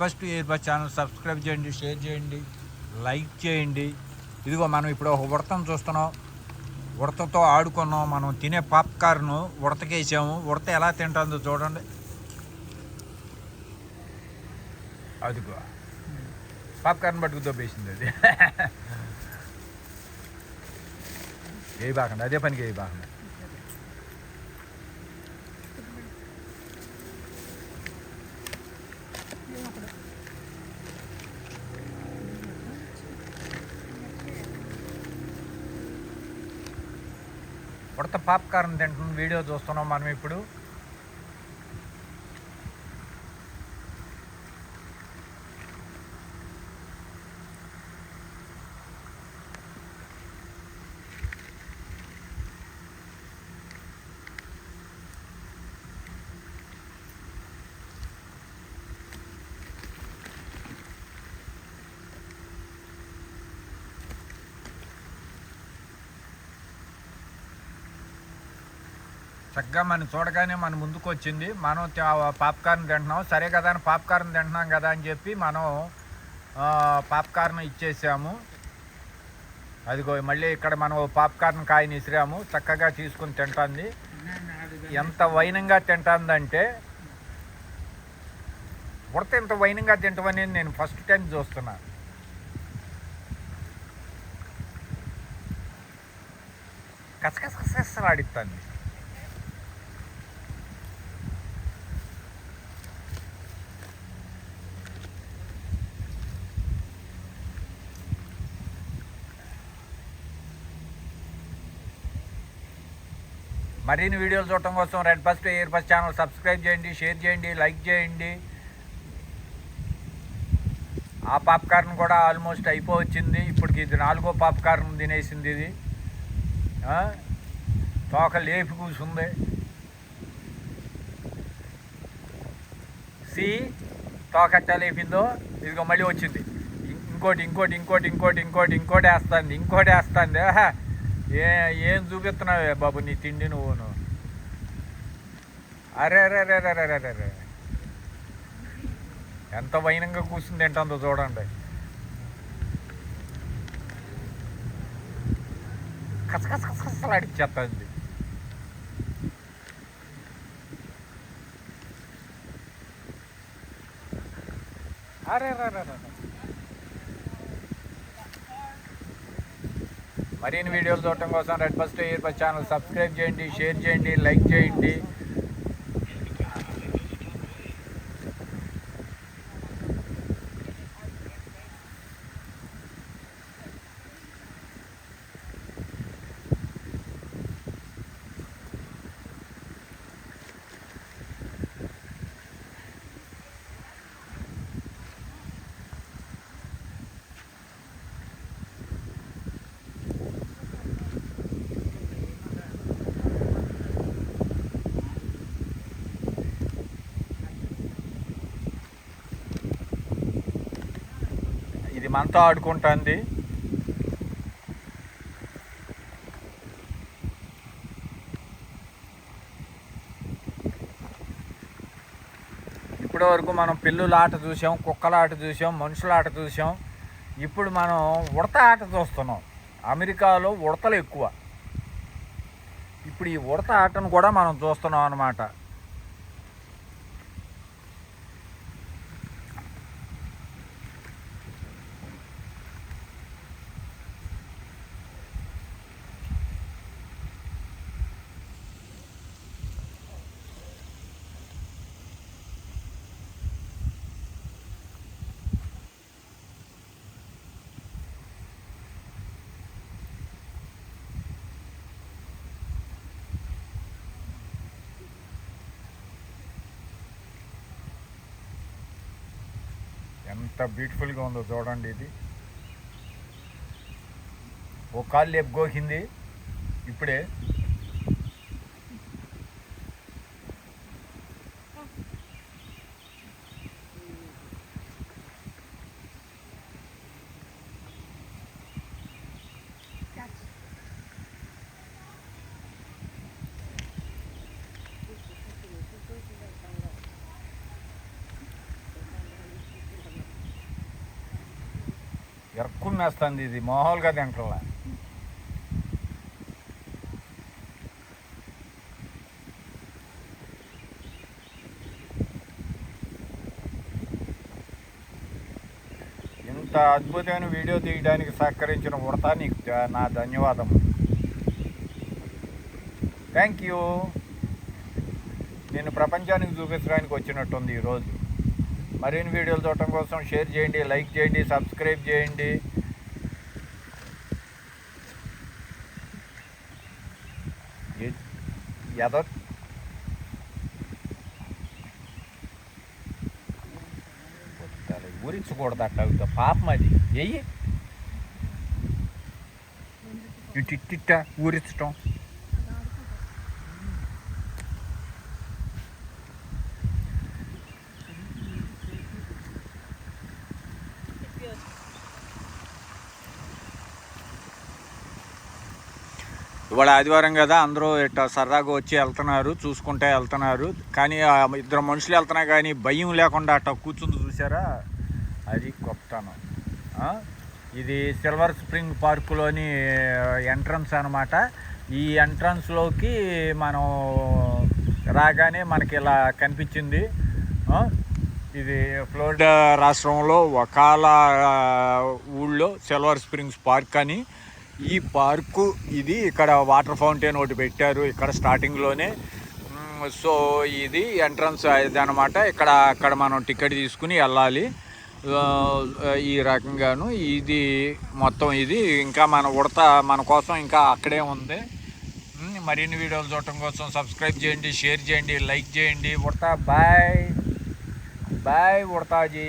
First year bus channel subscribe చేయండి, share చేయండి, like చేయండి. ఇదిగో మనం ఇప్పుడు ఒక ఉడతను చూస్తున్నాం. ఉడతతో ఆడుకున్నాం. మనం తినే పాప్కార్న్ ఉడతకేసాము. ఉడత ఎలా తింటుందో చూడండి. అదిగో పాప్కార్న్ పట్టుకు దొబ్బేసింది అది. ఏ బాకండి, అదే పనికి ఏ బాకండి. ఉడత పాప్కార్న్ తింటున్న వీడియో చూస్తున్నాం మనం ఇప్పుడు. చక్కగా మనం చూడగానే మన ముందుకు వచ్చింది. మనం పాప్కార్న్ తింటున్నాం. సరే కదా అని పాప్కార్న్ తింటున్నాం కదా అని చెప్పి మనం పాప్కార్న్ ఇచ్చేసాము. అదిగో మళ్ళీ ఇక్కడ మనం పాప్కార్న్ కాయని ఇసిరాము. చక్కగా తీసుకుని తింటుంది. ఎంత వైనంగా తింటుందంటే, ఉడత ఇంత వైనంగా తింటామనేది నేను ఫస్ట్ టైం చూస్తున్నా. కసకసలాడిస్తుంది. మరిన్ని వీడియోలు చూడటం కోసం red first air first channel subscribe చేయండి, షేర్ చేయండి, లైక్ చేయండి. ఆ పాప్కార్న్ కూడా ఆల్మోస్ట్ అయిపోవచ్చింది. ఇప్పటికి ఇది 4వ పాప్కార్న్ తినేసింది. ఇది తోక లేపి కూర్చుంది. తోకట్ట లేపిందో ఇదిగో మళ్ళీ వచ్చింది. ఇంకోటి వేస్తుంది. ఏం చూపిస్తున్నావే బాబు నీ తిండి నువ్వును. అరే ఎంత వైనంగా కూర్చుంది ఏంటందో చూడండి. కసకసలాడిచ్చేస్తుంది. అరే మరిన్ని వీడియోలు చూడటం కోసం red first air first channel subscribe చేయండి, షేర్ చేయండి, లైక్ చేయండి. ఇది మనతో ఆడుకుంటుంది. ఇప్పటి వరకు మనం పిల్లుల ఆట చూసాం, కుక్కల ఆట చూసాం, మనుషుల ఆట చూసాం. ఇప్పుడు మనం ఉడత ఆట చూస్తున్నాం. అమెరికాలో ఉడతలు ఎక్కువ. ఇప్పుడు ఈ ఉడత ఆటను కూడా మనం చూస్తున్నాం అన్నమాట. ఎంత బ్యూటిఫుల్గా ఉందో చూడండి. ఇది ఓ కాలు లేపు గోకింది ఇప్పుడే. ఎరక్కుమ్మేస్తుంది ఇది మామూలుగా తింటలా. ఇంత అద్భుతమైన వీడియో తీయడానికి సహకరించిన ఉడతా నీకు నా ధన్యవాదం. Thank you. నేను ప్రపంచానికి చూపించడానికి వచ్చినట్టుంది ఈరోజు. మరిన్ని వీడియోలు చూడటం కోసం షేర్ చేయండి, లైక్ చేయండి, సబ్స్క్రైబ్ చేయండి. ఏదో ఊరించకూడదు అట్లా, పాపం అది. ఎయ్యి ఇట్టిట్ట ఊరించటం. ఇవాళ ఆదివారం కదా, అందరూ ఇట్లా సరదాగా వచ్చి వెళ్తున్నారు, చూసుకుంటే వెళ్తున్నారు. కానీ ఇద్దరు మనుషులు వెళ్తున్నా కానీ భయం లేకుండా అట్లా కూర్చుంది చూసారా, అది గొప్పతనం. ఇది సిల్వర్ స్ప్రింగ్ పార్కులోని ఎంట్రన్స్ అన్నమాట. ఈ ఎంట్రన్స్లోకి మనం రాగానే మనకి ఇలా కనిపించింది. ఇది ఫ్లోరిడా రాష్ట్రంలో ఒకాలా ఊళ్ళో సిల్వర్ స్ప్రింగ్స్ పార్క్ అని. ఈ పార్కు ఇది ఇక్కడ వాటర్ ఫౌంటైన్ ఒకటి పెట్టారు ఇక్కడ స్టార్టింగ్లోనే. సో ఇది ఎంట్రన్స్ ఇది అనమాట. అక్కడ మనం టికెట్ తీసుకుని వెళ్ళాలి. ఈ రకంగాను ఇది మొత్తం. ఇది ఇంకా మన కోసం ఇంకా అక్కడే ఉంది. మరిన్ని వీడియోలు చూడటం కోసం సబ్స్క్రైబ్ చేయండి, షేర్ చేయండి, లైక్ చేయండి. Udatha bye bye ఉడతాజీ.